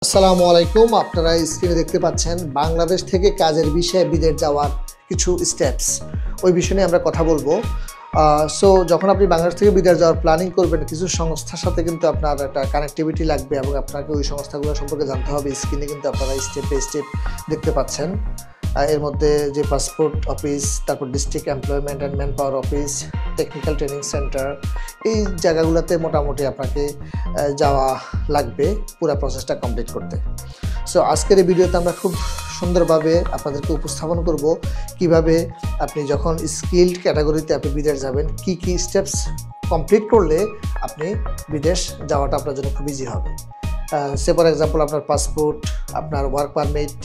আসসালামু আলাইকুম। আপনারা স্ক্রিনে দেখতে পাচ্ছেন বাংলাদেশ থেকে কাজের বিষয়ে বিদেশ যাওয়ার কিছু স্টেপস। ওই বিষয় নিয়ে আমরা কথা বলবো। সো যখন আপনি বাংলাদেশ থেকে বিদেশ যাওয়ার প্ল্যানিং করবেন, কিছু সংস্থার সাথে কিন্তু আপনার একটা কানেক্টিভিটি লাগবে এবং আপনাকে ওই সংস্থাগুলো সম্পর্কে জানতে হবে। স্ক্রিনে কিন্তু আপনারা স্টেপ বাই স্টেপ দেখতে পাচ্ছেন। এর মধ্যে যে পাসপোর্ট অফিস, তারপর district employment and man power office, technical training centre, এই জায়গাগুলোতে মোটামুটি আপনাকে যাওয়া লাগবে পুরো প্রসেসটা কমপ্লিট করতে। সো আজকের এই ভিডিওতে আমরা খুব সুন্দরভাবে আপনাদেরকে উপস্থাপন করব কিভাবে আপনি যখন স্কিল্ড ক্যাটাগরিতে আপনি বিদেশ যাবেন, কি কি স্টেপস কমপ্লিট করলে আপনি বিদেশ যাওয়াটা আপনার জন্য খুব ইজি হবে। সে ফর এক্সাম্পল, আপনার পাসপোর্ট, আপনার work permit,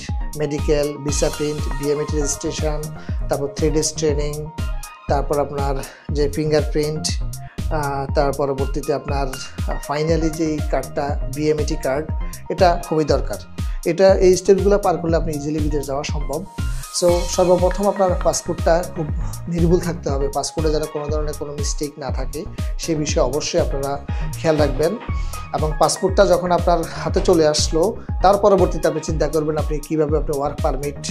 medical, visa print, BMAT registration, তারপর 3 days ট্রেনিং, তারপর আপনার যে ফিঙ্গারপ্রিন্ট, তার পরবর্তীতে আপনার ফাইনালি যে কার্ডটা বিএমএটি কার্ড, এটা খুবই দরকার। এই স্টেপগুলো পার করলে আপনি ইজিলি বিদেশ যাওয়া সম্ভব। সো সর্বপ্রথম আপনার পাসপোর্টটা খুব নির্ভুল থাকতে হবে। পাসপোর্টে যেন কোনো ধরনের কোনো মিস্টেক না থাকে সেই বিষয়ে অবশ্যই আপনারা খেয়াল রাখবেন। এবং পাসপোর্টটা যখন আপনার হাতে চলে আসলো, তার পরবর্তীতে আপনি চিন্তা করবেন আপনি কীভাবে আপনি ওয়ার্ক পারমিট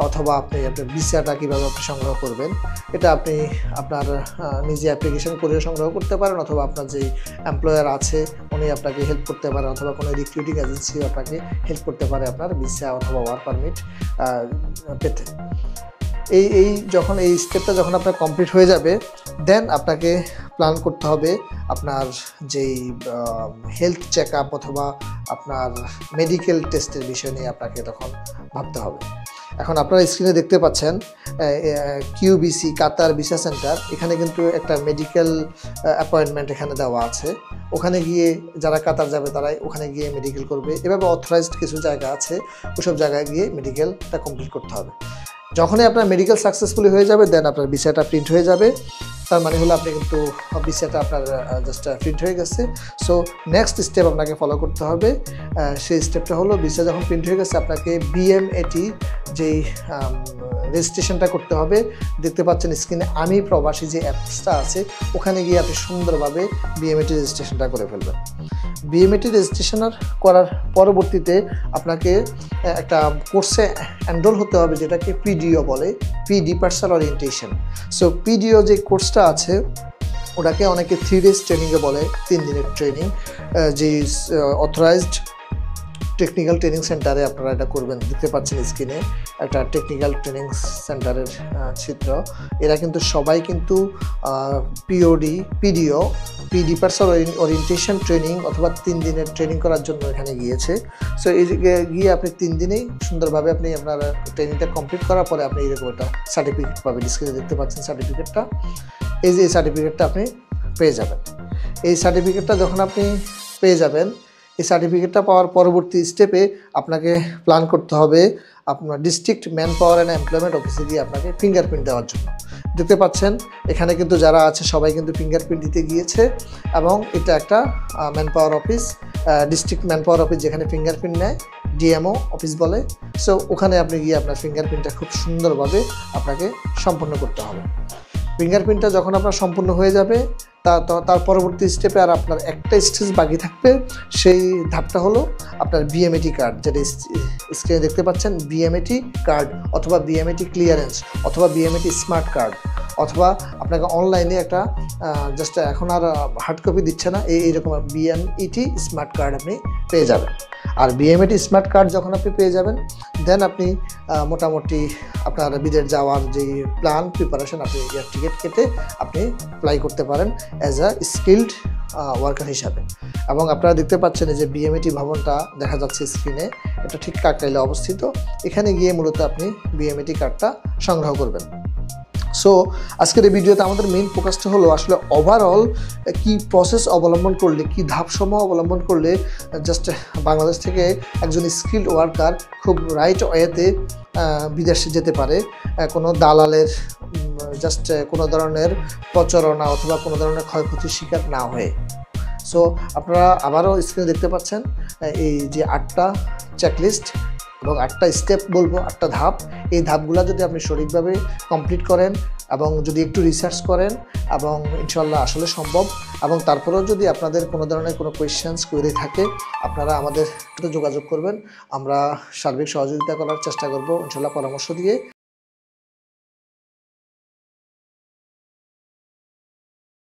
অথবা আপনি আপনার ভিসাটা কীভাবে আপনি সংগ্রহ করবেন। এটা আপনি আপনার নিজে অ্যাপ্লিকেশন করে সংগ্রহ করতে পারেন, অথবা আপনার যে এমপ্লয়ার আছে উনি আপনাকে হেল্প করতে পারেন, অথবা কোনো রিক্রুটিং এজেন্সি আপনাকে হেল্প করতে পারে আপনার ভিসা অথবা ওয়ার্ক পারমিট পেতে। যখন এই স্টেপটা যখন আপনার কমপ্লিট হয়ে যাবে, দেন আপনাকে প্ল্যান করতে হবে আপনার যেই হেলথ চেক আপ অথবা আপনার মেডিকেল টেস্টের বিষয় নিয়ে আপনাকে তখন ভাবতে হবে। এখন আপনারা স্ক্রিনে দেখতে পাচ্ছেন QVC কাতার ভিসা সেন্টার, এখানে কিন্তু একটা মেডিকেল অ্যাপয়েন্টমেন্ট এখানে দেওয়া আছে। ওখানে গিয়ে যারা কাতার যাবে তারাই ওখানে গিয়ে মেডিকেল করবে। এভাবে অথরাইজড কিছু জায়গা আছে, ওসব জায়গায় গিয়ে মেডিকেলটা কমপ্লিট করতে হবে। যখনই আপনার মেডিকেল সাকসেসফুলি হয়ে যাবে, দেন আপনার ভিসাটা প্রিন্ট হয়ে যাবে। তার মানে হলো আপনি কিন্তু ভিসাটা আপনার জাস্ট প্রিন্ট হয়ে গেছে। সো নেক্সট স্টেপ আপনাকে ফলো করতে হবে। সেই স্টেপটা হলো ভিসা যখন প্রিন্ট হয়ে গেছে, আপনাকে বিএমএটি যেই রেজিস্ট্রেশনটা করতে হবে। দেখতে পাচ্ছেন স্ক্রিনে আমি প্রবাসী যে অ্যাপসটা আছে, ওখানে গিয়ে আপনি সুন্দরভাবে বিএমএটি রেজিস্ট্রেশনটা করে ফেলবেন। বিএমএটি রেজিস্ট্রেশন করার পরবর্তীতে আপনাকে একটা কোর্সে এনরোল হতে হবে, যেটাকে পিডিও বলে, PD personal orientation. So PDO যে কোর্সটা আছে ওটাকে অনেকে 3 days ট্রেনিংয়ে বলে, 3 দিনের ট্রেনিং, যে অথরাইজড টেকনিক্যাল ট্রেনিং সেন্টারে আপনারা এটা করবেন। দেখতে পাচ্ছেন স্ক্রিনে একটা টেকনিক্যাল ট্রেনিং সেন্টারের চিত্র। এরা কিন্তু সবাই কিন্তু পিডি পার্সোনাল ওরিয়েন্টেশন ট্রেনিং অথবা 3 দিনের ট্রেনিং করার জন্য এখানে গিয়েছে। সো এই গিয়ে আপনি 3 দিনেই সুন্দরভাবে আপনি আপনার ট্রেনিংটা কমপ্লিট করার পরে আপনি এরকম একটা সার্টিফিকেট পাবেন। স্ক্রিনে দেখতে পাচ্ছেন সার্টিফিকেটটা, এই যে সার্টিফিকেটটা আপনি পেয়ে যাবেন। এই সার্টিফিকেটটা যখন আপনি পেয়ে যাবেন, এই সার্টিফিকেটটা পাওয়ার পরবর্তী স্টেপে আপনাকে প্ল্যান করতে হবে আপনার district man power and employment অফিসে গিয়ে আপনাকে ফিঙ্গারপ্রিন্ট দেওয়ার জন্য। দেখতে পাচ্ছেন এখানে কিন্তু যারা আছে সবাই কিন্তু ফিঙ্গারপ্রিন্ট দিতে গিয়েছে, এবং এটা একটা man power office, district man power office, যেখানে ফিঙ্গারপ্রিন্ট নেয়, ডিএমও অফিস বলে। সো ওখানে আপনি গিয়ে আপনার ফিঙ্গারপ্রিন্টটা খুব সুন্দরভাবে আপনাকে সম্পন্ন করতে হবে। ফিঙ্গারপ্রিন্টটা যখন আপনার সম্পূর্ণ হয়ে যাবে, তার পরবর্তী স্টেপে আর আপনার একটা স্টেজ বাকি থাকবে। সেই ধাপটা হলো আপনার বিএমএটি কার্ড, যেটা স্ক্রিনে দেখতে পাচ্ছেন, বিএমএটি কার্ড অথবা বিএমএটি ক্লিয়ারেন্স অথবা বিএমএটি স্মার্ট কার্ড, অথবা আপনাকে অনলাইনে একটা জাস্ট এখন আর হার্ড কপি দিচ্ছে না, এইরকম বিএমইটি স্মার্ট কার্ড আপনি পেয়ে যাবেন। আর বিএমএটি স্মার্ট কার্ড যখন আপনি পেয়ে যাবেন, দেন আপনি মোটামুটি আপনার বিদেশ যাওয়ার যে প্ল্যান প্রিপারেশন, আপনি এয়ার টিকিট কেটে আপনি অ্যাপ্লাই করতে পারেন অ্যাজ আ স্কিল্ড ওয়ার্কার হিসাবে। এবং আপনারা দেখতে পাচ্ছেন যে বিএমএটি ভবনটা দেখা যাচ্ছে স্ক্রিনে, এটা ঠিক কাকরাইলে অবস্থিত। এখানে গিয়ে মূলত আপনি বিএমএটি কার্ডটা সংগ্রহ করবেন। সো আজকের এই ভিডিওতে আমাদের মেইন ফোকাসটা হলো আসলে ওভারঅল কি প্রসেস অবলম্বন করলে, কি ধাপসমূহ অবলম্বন করলে জাস্ট বাংলাদেশ থেকে একজন স্কিল্ড ওয়ার্কার খুব রাইট ওয়েতে বিদেশে যেতে পারে, কোনো দালালের জাস্ট কোনো ধরনের প্রচারণা অথবা কোনো ধরনের ক্ষয়ক্ষতির শিকার না হয়ে। সো আপনারা আবারও স্ক্রিনে দেখতে পাচ্ছেন এই যে 8টা চেকলিস্ট এবং 8টা স্টেপ বলবো, 8টা ধাপ। এই ধাপগুলো যদি আপনি সঠিকভাবে কমপ্লিট করেন, এবং যদি একটু রিসার্চ করেন এবং ইনশাল্লাহ আসলে সম্ভব। এবং তারপরেও যদি আপনাদের কোনো ধরনের কোনো কোয়েশ্চেন্স কোয়েরি থাকে আপনারা আমাদের সাথে যোগাযোগ করবেন, আমরা সার্বিক সহযোগিতা করার চেষ্টা করব ইনশাল্লাহ পরামর্শ দিয়ে।